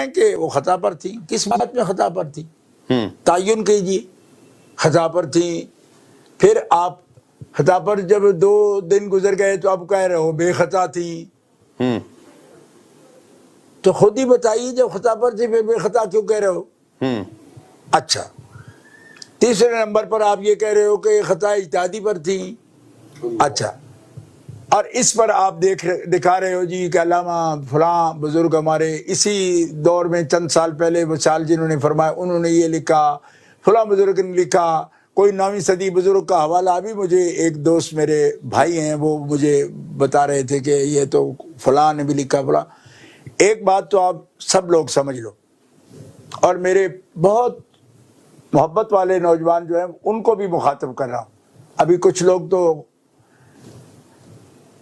ہیں کہ وہ خطا پر تھیں. کس بات میں خطا پر تھیں؟ تعین کیجیے. خطا پر تھیں. پھر آپ خطا پر جب 2 دن گزر گئے تو آپ کہہ رہے ہو بے خطا تھیں. تو خود ہی بتائیے جب خطا پر تھی پھر بے خطا کیوں کہہ رہے ہو؟ اچھا. تیسرے نمبر پر آپ یہ کہہ رہے ہو کہ خطا اجتہادی پر تھیں. اچھا. اور اس پر آپ دکھا رہے ہو جی کہ علامہ فلاں بزرگ ہمارے اسی دور میں چند سال پہلے وصال جنہوں نے فرمایا انہوں نے یہ لکھا، فلاں بزرگ نے لکھا. کوئی 9ویں صدی بزرگ کا حوالہ ابھی مجھے ایک دوست میرے بھائی ہیں وہ مجھے بتا رہے تھے کہ یہ تو فلاں نے بھی لکھا فلاں. ایک بات تو آپ سب لوگ سمجھ لو، اور میرے بہت محبت والے نوجوان جو ہیں ان کو بھی مخاطب کر رہا ہوں. ابھی کچھ لوگ تو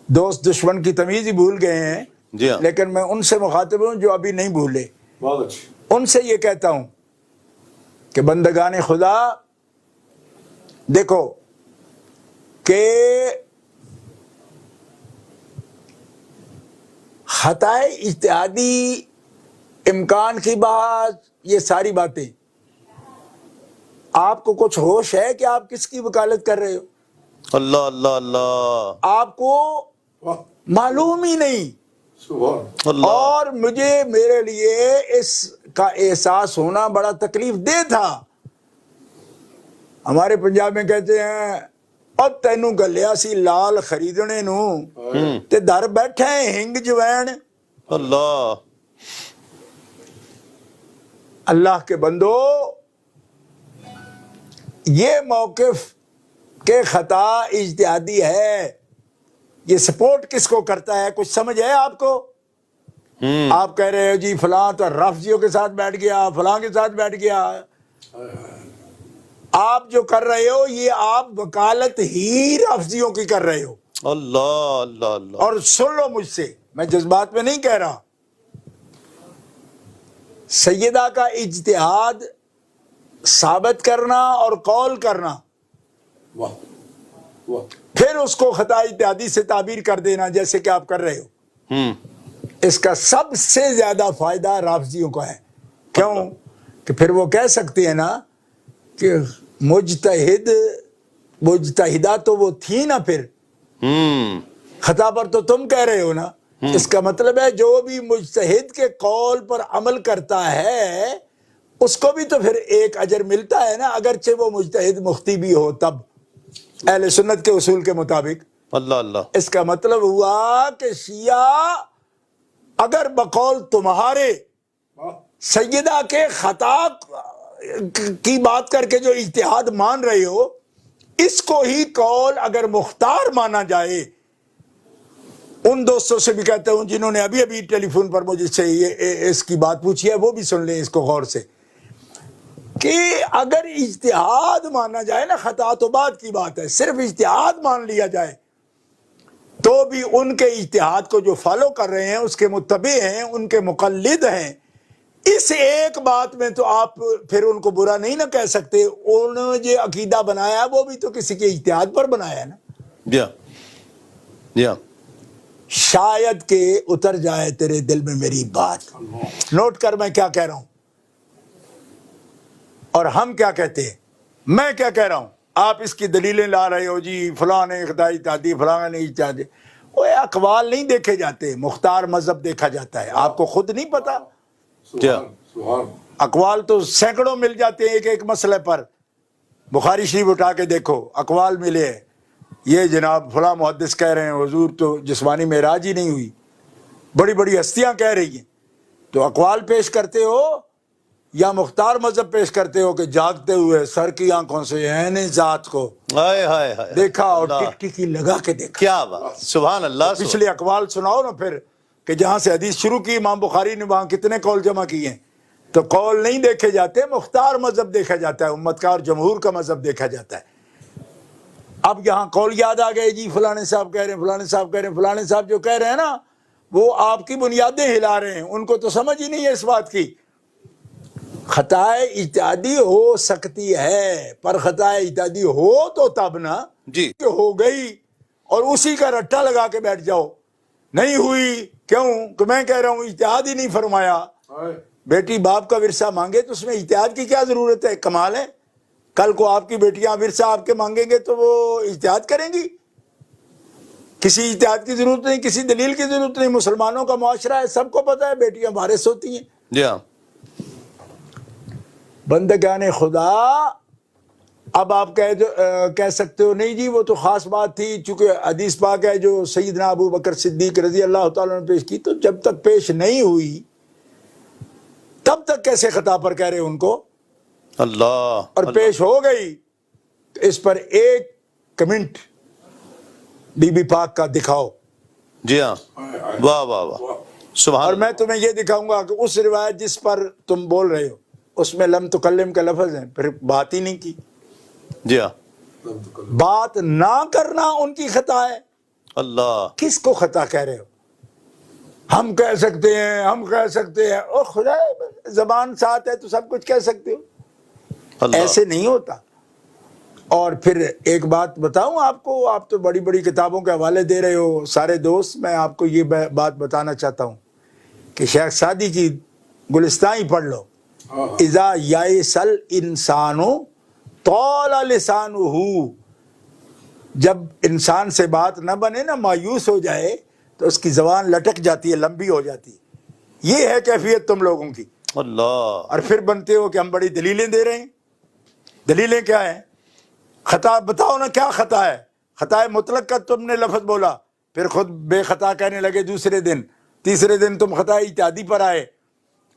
دوست دشمن کی تمیز ہی بھول گئے ہیں، جی ہاں. لیکن میں ان سے مخاطب ہوں جو ابھی نہیں بھولے. بہت اچھا. ان سے یہ کہتا ہوں کہ بندگان خدا دیکھو کہ خطائے اجتہادی، امکان کی بات، یہ ساری باتیں آپ کو کچھ ہوش ہے کہ آپ کس کی وکالت کر رہے ہو؟ اللہ اللہ اللہ. آپ کو معلوم ہی نہیں. اللہ. اور میرے لیے اس کا احساس ہونا بڑا تکلیف دہ تھا. ہمارے پنجاب میں کہتے ہیں اور تینوں گلیا سی لال خریدنے نو تے در بیٹھے ہنگ جوین. اللہ. اللہ کے بندو، یہ موقف کہ خطا اجتہادی ہے، یہ سپورٹ کس کو کرتا ہے؟ کچھ سمجھ ہے آپ کو؟ آپ کہہ رہے ہو جی فلاں تو رافضیوں کے ساتھ بیٹھ گیا، فلاں کے ساتھ بیٹھ گیا. آپ جو کر رہے ہو یہ آپ وکالت ہی رافضیوں کی کر رہے ہو. اللہ اللہ اللہ. اور سن لو مجھ سے، میں جذبات میں نہیں کہہ رہا. سیدہ کا اجتہاد ثابت کرنا اور قول کرنا، پھر اس کو خطا اجتہادی سے تعبیر کر دینا جیسے کہ آپ کر رہے ہو، اس کا سب سے زیادہ فائدہ رافضیوں کو ہے. کیوں؟ کہ پھر وہ کہہ سکتے ہیں نا کہ مجتہدہ تو وہ تھی نا، پھر خطا پر تو تم کہہ رہے ہو نا. اس کا مطلب ہے جو بھی مجتہد کے قول پر عمل کرتا ہے اس کو بھی تو پھر ایک اجر ملتا ہے نا، اگرچہ وہ مجتہد مختی بھی ہو تب، اہل سنت کے اصول کے مطابق. اللہ اللہ. اس کا مطلب ہوا کہ شیعہ اگر بقول تمہارے سیدہ کے خطا کی بات کر کے جو اجتہاد مان رہے ہو، اس کو ہی قول اگر مختار مانا جائے. ان دوستوں سے بھی کہتا ہوں جنہوں نے ابھی ٹیلی فون پر مجھ سے یہ اس کی بات پوچھی ہے، وہ بھی سن لیں اس کو غور سے، کہ اگر اجتہاد مانا جائے نا، خطا تو بعد کی بات ہے، صرف اجتہاد مان لیا جائے تو بھی ان کے اجتہاد کو جو فالو کر رہے ہیں، اس کے متبع ہیں، ان کے مقلد ہیں. اس ایک بات میں تو آپ پھر ان کو برا نہیں نہ کہہ سکتے. انہوں نے جو عقیدہ بنایا وہ بھی تو کسی کے اجتہاد پر بنایا ہے نا. جی ہاں. جی ہاں. شاید کہ اتر جائے تیرے دل میں میری بات. نوٹ کر میں کیا کہہ رہا ہوں اور ہم کیا کہتے ہیں. میں کیا کہہ رہا ہوں، آپ اس کی دلیلیں لا رہے ہو جی فلاں نے خطا اجتہادی، فلاں نے اجتہادی. وہ اقوال نہیں دیکھے جاتے، مختار مذہب دیکھا جاتا ہے. آپ کو خود نہیں پتا؟ اقوال تو سینکڑوں مل جاتے ہیں ایک مسئلے پر. بخاری شریف اٹھا کے دیکھو، اقوال ملے ہیں. یہ جناب فلاں محدث کہہ رہے ہیں حضور تو جسمانی معراج ہی نہیں ہوئی، بڑی بڑی ہستیاں کہہ رہی ہیں. تو اقوال پیش کرتے ہو یا مختار مذہب پیش کرتے ہو کہ جاگتے ہوئے سر کی آنکھوں سے عین ذات کو ہائے ہائے ہائے دیکھا اور ٹک ٹکی لگا کے دیکھا. کیا بات. سبحان اللہ. پچھلے اقوال سناؤ نا پھر، کہ جہاں سے حدیث شروع کی امام بخاری نے وہاں کتنے قول جمع کیے ہیں. تو قول نہیں دیکھے جاتے، مختار مذہب دیکھا جاتا ہے، امت کا اور جمہور کا مذہب دیکھا جاتا ہے. اب یہاں قول یاد آ گئے جی فلانے صاحب کہہ رہے ہیں، فلانے صاحب کہہ رہے ہیں. فلانے صاحب جو کہہ رہے ہیں نا وہ آپ کی بنیادیں ہلا رہے ہیں، ان کو تو سمجھ ہی نہیں ہے اس بات کی. خطائے اجتہادی ہو سکتی ہے، پر خطائے اجتہادی ہو تو تب نا جی. کہ ہو گئی اور اسی کا رٹا لگا کے بیٹھ جاؤ. نہیں ہوئی کیوں کہ میں کہہ رہا ہوں اجتہاد ہی نہیں فرمایا. بیٹی باپ کا ورثہ مانگے تو اس میں اجتہاد کی کیا ضرورت ہے؟ کمال ہے. کل کو آپ کی بیٹیاں ورثہ آپ کے مانگیں گے تو وہ اجتہاد کریں گی. کسی اجتہاد کی ضرورت نہیں, کسی دلیل کی ضرورت نہیں. مسلمانوں کا معاشرہ ہے, سب کو پتہ ہے بیٹیاں وارث ہوتی ہیں. جی ہاں. بندگان خدا, اب آپ کہہ سکتے ہو نہیں جی وہ تو خاص بات تھی, چونکہ حدیث پاک ہے جو سیدنا ابو بکر صدیق رضی اللہ تعالیٰ نے پیش کی, تو جب تک پیش نہیں ہوئی تب تک کیسے خطا پر کہہ رہے ان کو؟ اللہ. اور پیش ہو گئی تو اس پر ایک کمنٹ بی بی پاک کا دکھاؤ. جی ہاں. واہ واہ واہ, سبحان اور اللہ. میں تمہیں یہ دکھاؤں گا کہ اس روایت جس پر تم بول رہے ہو اس میں لم تکلم کا لفظ ہے, پھر بات ہی نہیں کی. جی ہاں. بات نہ کرنا ان کی خطا ہے. اللہ. کس کو خطا کہہ رہے ہو؟ ہم کہہ سکتے ہیں او خدا زبان ساتھ ہے تو سب کچھ کہہ سکتے ہو. اللہ. ایسے نہیں ہوتا. اور پھر ایک بات بتاؤں آپ کو, آپ تو بڑی بڑی کتابوں کے حوالے دے رہے ہو سارے دوست, میں آپ کو یہ بات بتانا چاہتا ہوں کہ شیخ سعدی کی گلستان ہی پڑھ لو. اذا یائس الانسان طال لسانہ, جب انسان سے بات نہ بنے نا, مایوس ہو جائے تو اس کی زبان لٹک جاتی ہے, لمبی ہو جاتی ہے. یہ ہے کیفیت تم لوگوں کی. اللہ. اور پھر بنتے ہو کہ ہم بڑی دلیلیں دے رہے ہیں. دلیلیں کیا ہیں؟ خطا بتاؤ نا, کیا خطا ہے؟ خطا مطلق کا تم نے لفظ بولا, پھر خود بے خطا کہنے لگے دوسرے دن, تیسرے دن تم خطا اجتہادی پر آئے,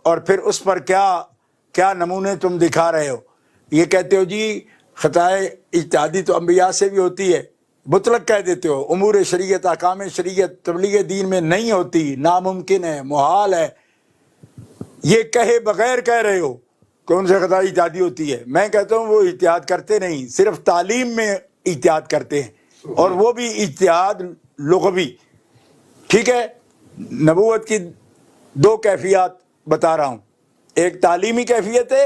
اور پھر اس پر کیا نمونے تم دکھا رہے ہو. یہ کہتے ہو جی خطا اجتہادی تو انبیاء سے بھی ہوتی ہے, مطلق کہہ دیتے ہو. امور شریعت, احکام شریعت تبلیغ دین میں نہیں ہوتی, ناممکن ہے, محال ہے. یہ کہے بغیر کہہ رہے ہو کہ ان سے خطا اجتہادی ہوتی ہے. میں کہتا ہوں وہ اجتہاد کرتے نہیں, صرف تعلیم میں اجتہاد کرتے ہیں, اور وہ بھی اجتہاد لغوی. ٹھیک ہے, نبوت کی دو کیفیات بتا رہا ہوں, ایک تعلیمی کیفیت ہے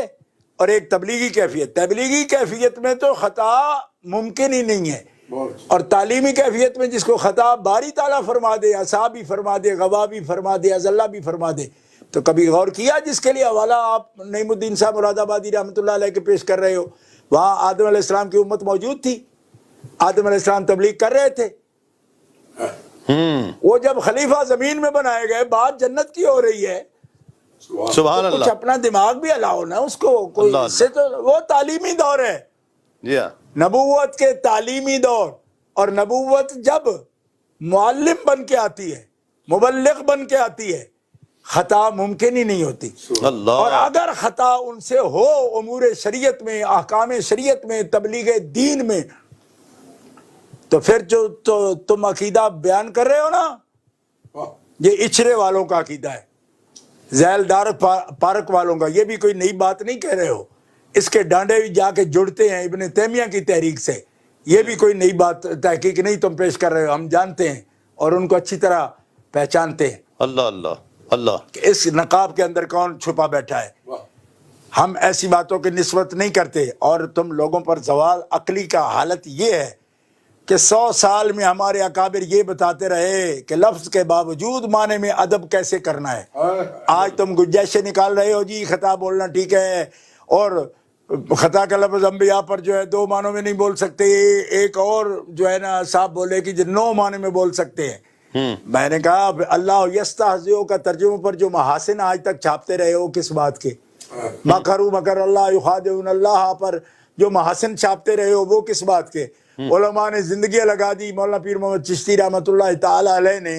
اور ایک تبلیغی کیفیت. تبلیغی کیفیت میں تو خطا ممکن ہی نہیں ہے, اور تعلیمی کیفیت میں جس کو خطا باری تعالیٰ فرما دے, عصا بھی فرما دے, غوا بھی فرما دے, ازلہ بھی فرما دے. تو کبھی غور کیا جس کے لیے حوالہ آپ نعیم الدین صاحب مراد آبادی رحمۃ اللہ علیہ کے پیش کر رہے ہو, وہاں آدم علیہ السلام کی امت موجود تھی, آدم علیہ السلام تبلیغ کر رہے تھے. وہ جب خلیفہ زمین میں بنائے گئے, بات جنت کی ہو رہی ہے, سبحان کچھ اللہ. اپنا دماغ بھی ہلاؤ نا اس کو. کوئی اللہ اس سے تو وہ تعلیمی دور ہے, جی ہاں. نبوت کے تعلیمی دور. اور نبوت جب معلم بن کے آتی ہے, مبلغ بن کے آتی ہے, خطا ممکن ہی نہیں ہوتی. اللہ. اور اگر خطا ان سے ہو امور شریعت میں, احکام شریعت میں, تبلیغ دین میں, تو پھر جو تم عقیدہ بیان کر رہے ہو نا, یہ اچھرے والوں کا عقیدہ ہے, ذیل ڈارک پارک والوں کا. یہ بھی کوئی نئی بات نہیں کہہ رہے ہو, اس کے ڈانڈے بھی جا کے جڑتے ہیں ابن تیمیہ کی تحریک سے. یہ بھی کوئی نئی بات تحقیق نہیں تم پیش کر رہے ہو, ہم جانتے ہیں اور ان کو اچھی طرح پہچانتے ہیں اللہ. اللہ. اللہ. کہ اس نقاب کے اندر کون چھپا بیٹھا ہے. ہم ایسی باتوں کی نسبت نہیں کرتے. اور تم لوگوں پر زوال عقلی کا حالت یہ ہے کہ 100 سال میں ہمارے اکابر یہ بتاتے رہے کہ لفظ کے باوجود معنی میں ادب کیسے کرنا ہے. آج تم گنجائشیں نکال رہے ہو جی خطا بولنا ٹھیک ہے, اور خطا کا لفظ انبیاء پر جو ہے 2 معنوں میں نہیں بول سکتے, ایک اور جو ہے نا صاحب بولے کہ 9 معنی میں بول سکتے ہیں. میں نے کہا اللہ یستہزئ کا ترجمے پر جو محاسن آج تک چھاپتے رہے ہو کس بات کے؟ مکروا مکر اللہ یخادعون اللہ پر جو محاسن چھاپتے رہے ہو وہ کس بات کے؟ علماء نے زندگیاں لگا دی. مولانا پیر محمد چشتی رحمۃ اللہ تعالی علیہ نے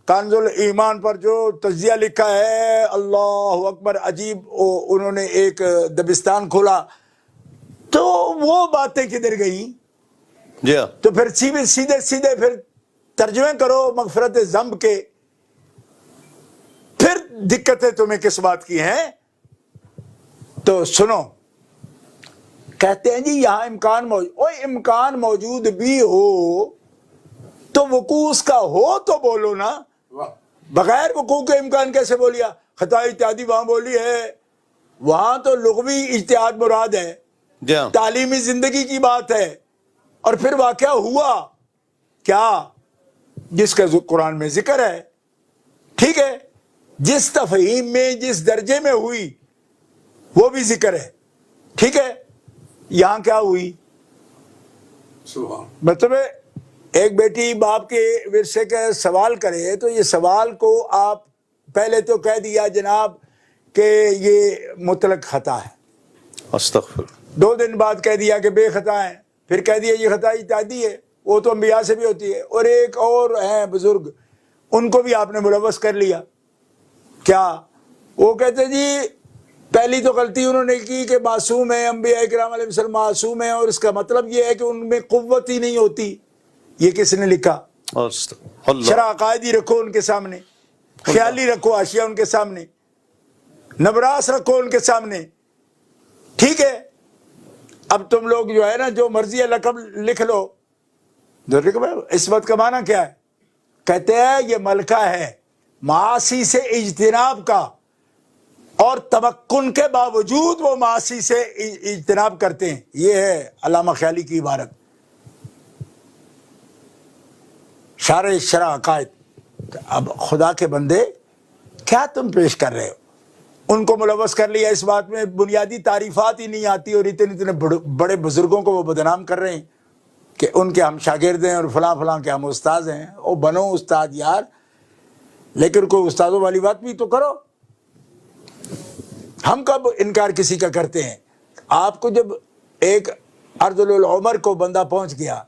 کنز الایمان پر جو تجزیہ لکھا ہے, اللہ اکبر, عجیب. انہوں نے ایک دبستان کھولا, تو وہ باتیں کدھر گئیں؟ جی ہاں. تو پھر سیدھے پھر ترجمے کرو مغفرت ذنب کے. پھر دقتیں تمہیں کس بات کی ہیں؟ تو سنو, کہتے ہیں جی یہاں امکان موجود بھی ہو تو وقوع اس کا ہو تو بولو نا. بغیر وقوع کے امکان کیسے بولیا؟ خطا اجتہادی وہاں بولی ہے, وہاں تو لغوی اجتہاد مراد ہے, جی ہاں. تعلیمی زندگی کی بات ہے. اور پھر واقعہ ہوا کیا جس کا قرآن میں ذکر ہے. ٹھیک ہے, جس تفہیم میں جس درجے میں ہوئی وہ بھی ذکر ہے. ٹھیک ہے, یہاں کیا ہوئی؟ مطلب ایک بیٹی باپ کے ورثے کا سوال کرے تو یہ سوال کو آپ پہلے تو کہہ دیا جناب کہ یہ مطلق خطا ہے, استغفر. 2 دن بعد کہہ دیا کہ بے خطا ہے, پھر کہہ دیا یہ خطا اجتہادی ہے, وہ تو انبیاء سے بھی ہوتی ہے. اور ایک اور ہیں بزرگ, ان کو بھی آپ نے ملوث کر لیا. کیا وہ کہتے جی پہلی تو غلطی انہوں نے کی کہ معصوم ہے, انبیاء کرام علیہ السلام معصوم ہیں, اور اس کا مطلب یہ ہے کہ ان میں قوت ہی نہیں ہوتی. یہ کس نے لکھا؟ شرح عقائدی رکھو ان کے سامنے, خیالی رکھو اشیاء ان کے سامنے, نبراس رکھو ان کے سامنے. ٹھیک ہے, اب تم لوگ جو ہے نا جو مرضی ہے لقب لکھ لو. عصمت کا معنی کیا ہے؟ کہتے ہیں یہ ملکہ ہے معاصی سے اجتناب کا, اور تمکن کے باوجود وہ معاصی سے اجتناب کرتے ہیں. یہ ہے علامہ خیالی کی عبارت, شارح شرح عقائد. اب خدا کے بندے کیا تم پیش کر رہے ہو؟ ان کو ملوث کر لیا اس بات میں, بنیادی تعریفات ہی نہیں آتی, اور اتنے بڑے بزرگوں کو وہ بدنام کر رہے ہیں کہ ان کے ہم شاگرد ہیں اور فلاں فلاں کے ہم استاد ہیں. او بنو استاد یار, لیکن کوئی استادوں والی بات بھی تو کرو. ہم کب انکار کسی کا کرتے ہیں؟ آپ کو جب ایک ارذل العمر کو بندہ پہنچ گیا,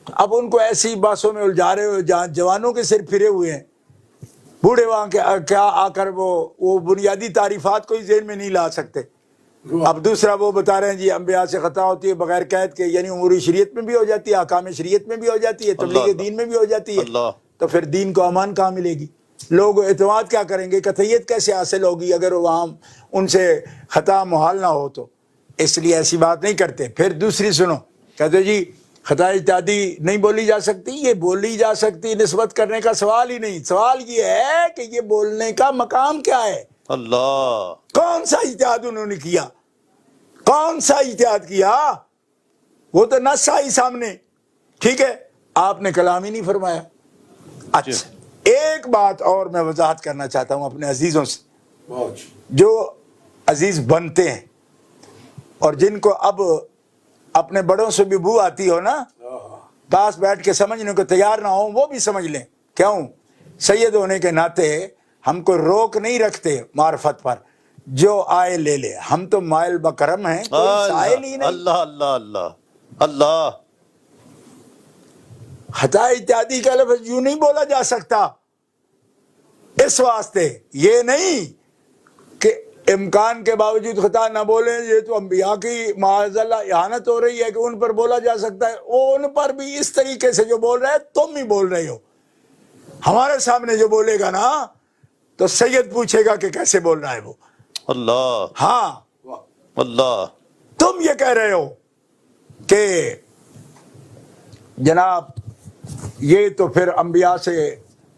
اب ان کو ایسی باتوں میں الجھا رہے ہو جہاں جوانوں کے سر پھرے ہوئے ہیں, بوڑھے وہاں کے کیا آ کر وہ بنیادی تعریفات کو ہی ذہن میں نہیں لا سکتے. اب دوسرا وہ بتا رہے ہیں جی انبیاء سے خطا ہوتی ہے بغیر قید کے, یعنی امور شریعت میں بھی ہو جاتی ہے, احکام شریعت میں بھی ہو جاتی ہے, تبلیغ دین میں بھی ہو جاتی ہے. تو پھر دین کو امان کہاں ملے گی؟ لوگ اعتماد کیا کریں گے؟ قطعیت کیسے حاصل ہوگی اگر وہاں ان سے خطا محال نہ ہو تو؟ اس لیے ایسی بات نہیں کرتے. پھر دوسری سنو, کہتے جی خطا اجتہادی نہیں بولی جا سکتی. یہ بولی جا سکتی, نسبت کرنے کا سوال ہی نہیں. سوال یہ ہے کہ یہ بولنے کا مقام کیا ہے. اللہ, کون سا اجتہاد انہوں نے کیا؟ کون سا اجتہاد کیا؟ وہ تو نص آئی سامنے. ٹھیک ہے, آپ نے کلام ہی نہیں فرمایا. اچھا, ایک بات اور میں وضاحت کرنا چاہتا ہوں اپنے عزیزوں سے, جو عزیز بنتے ہیں اور جن کو اب اپنے بڑوں سے بھی بو آتی ہو نا, پاس بیٹھ کے سمجھنے کو تیار نہ ہو, وہ بھی سمجھ لیں. کیوں؟ سید ہونے کے ناطے ہم کو روک نہیں رکھتے معرفت پر, جو آئے لے لے. ہم تو مائل بکرم ہیں, کوئی سائل ہی نہیں. اللہ اللہ اللہ اللہ. خطا اجتہادی کا لفظ یوں نہیں بولا جا سکتا. اس واسطے یہ نہیں کہ امکان کے باوجود خطا نہ بولیں, یہ تو انبیاء کی معاذ اللہ اہانت ہو رہی ہے کہ ان پر بولا جا سکتا ہے. وہ ان پر بھی اس طریقے سے جو بول رہے ہیں تم ہی بول رہے ہو. ہمارے سامنے جو بولے گا نا تو سید پوچھے گا کہ کیسے بول رہا ہے وہ. اللہ, ہاں اللہ. تم یہ کہہ رہے ہو کہ جناب یہ تو پھر انبیاء سے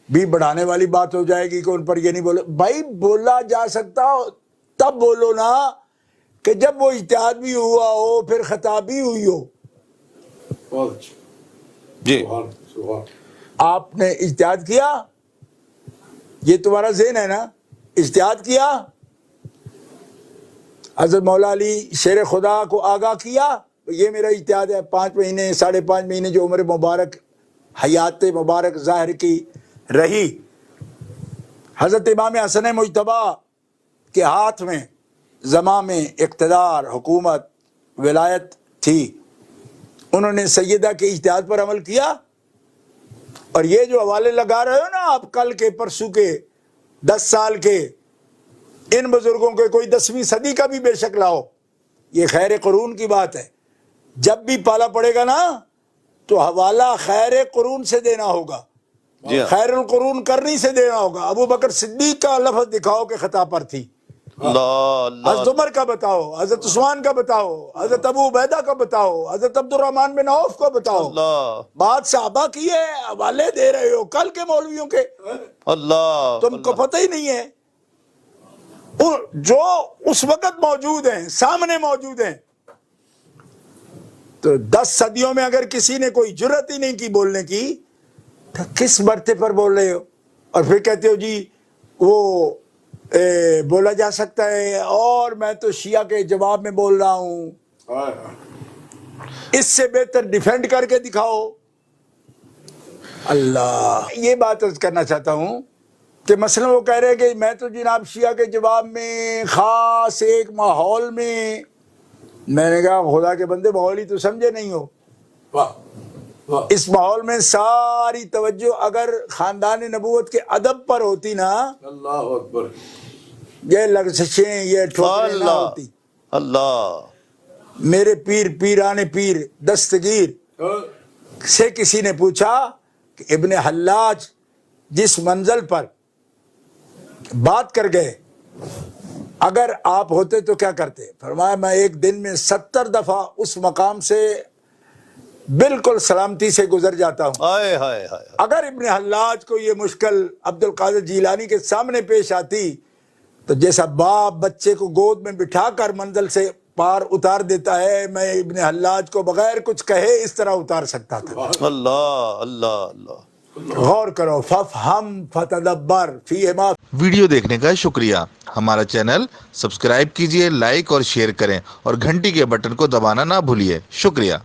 بھی بڑھانے والی بات ہو جائے گی کہ ان پر یہ نہیں بولے. بھائی بولا جا سکتا ہو تب بولو نا کہ جب وہ اجتہاد بھی ہوا ہو, پھر خطا بھی ہوئی ہو. جی, آپ نے اجتہاد کیا, یہ تمہارا ذہن ہے نا, اجتہاد کیا. حضرت مولا علی شیر خدا کو آگاہ کیا, یہ میرا اجتہاد ہے. 5 مہینے 5.5 مہینے جو عمر مبارک حیات مبارک ظاہر کی رہی, حضرت امام حسن مجتبی کے ہاتھ میں زمام اقتدار, حکومت, ولایت تھی. انہوں نے سیدہ کے اجتہاد پر عمل کیا. اور یہ جو حوالے لگا رہے ہو نا آپ, کل کے پرسوں کے 10 سال کے, ان بزرگوں کے کوئی 10ویں صدی کا بھی بے شک لاؤ, یہ خیر قرون کی بات ہے. جب بھی پالا پڑے گا نا تو حوالہ خیر قرون سے دینا ہوگا, خیر القرون کرنی سے دینا ہوگا. ابو بکر صدیق کا لفظ دکھاؤ کہ خطا پر تھی, حضرت عمر کا بتاؤ, حضرت عثمان کا بتاؤ, حضرت ابو عبیدہ کا بتاؤ, حضرت عبد الرحمن بن عوف کا بتاؤ. بات صحابہ کی ہے, حوالے دے رہے ہو کل کے مولویوں کے. اللہ, تم کو پتہ ہی نہیں ہے جو اس وقت موجود ہیں, سامنے موجود ہیں. تو 10 صدیوں میں اگر کسی نے کوئی جرت ہی نہیں کی بولنے کی, تو کس مرتے پر بول رہے ہو؟ اور پھر کہتے ہو جی وہ بولا جا سکتا ہے، اور میں تو شیعہ کے جواب میں بول رہا ہوں، اس سے بہتر ڈیفینڈ کر کے دکھاؤ۔ اللہ، یہ بات عرض کرنا چاہتا ہوں کہ مثلا وہ کہہ رہے کہ میں تو جناب شیعہ کے جواب میں خاص ایک ماحول میں نے کہا خدا کے بندے ماحول ہی تو سمجھے نہیں ہو۔ اس ماحول میں ساری توجہ اگر خاندان نبوت کے ادب پر ہوتی نا، اللہ اکبر، یہ لغزشیں، یہ ٹھوکریں نہ ہوتی۔ اللہ، میرے پیران پیر دستگیر سے کسی نے پوچھا کہ ابن حلاج جس منزل پر بات کر گئے اگر آپ ہوتے تو کیا کرتے؟ فرمایا میں ایک دن میں 70 دفعہ اس مقام سے بالکل سلامتی سے گزر جاتا ہوں۔ ہائے ہائے ہائے، اگر ابن حلاج کو یہ مشکل عبد القادر جیلانی کے سامنے پیش آتی تو جیسا باپ بچے کو گود میں بٹھا کر منزل سے پار اتار دیتا ہے، میں ابن حلاج کو بغیر کچھ کہے اس طرح اتار سکتا تھا۔ اللہ اللہ اللہ، غور کرو، فافہم فتدبر فیہما۔ ویڈیو دیکھنے کا شکریہ۔ ہمارا چینل سبسکرائب کیجئے، لائک اور شیئر کریں اور گھنٹی کے بٹن کو دبانا نہ بھولیے۔ شکریہ۔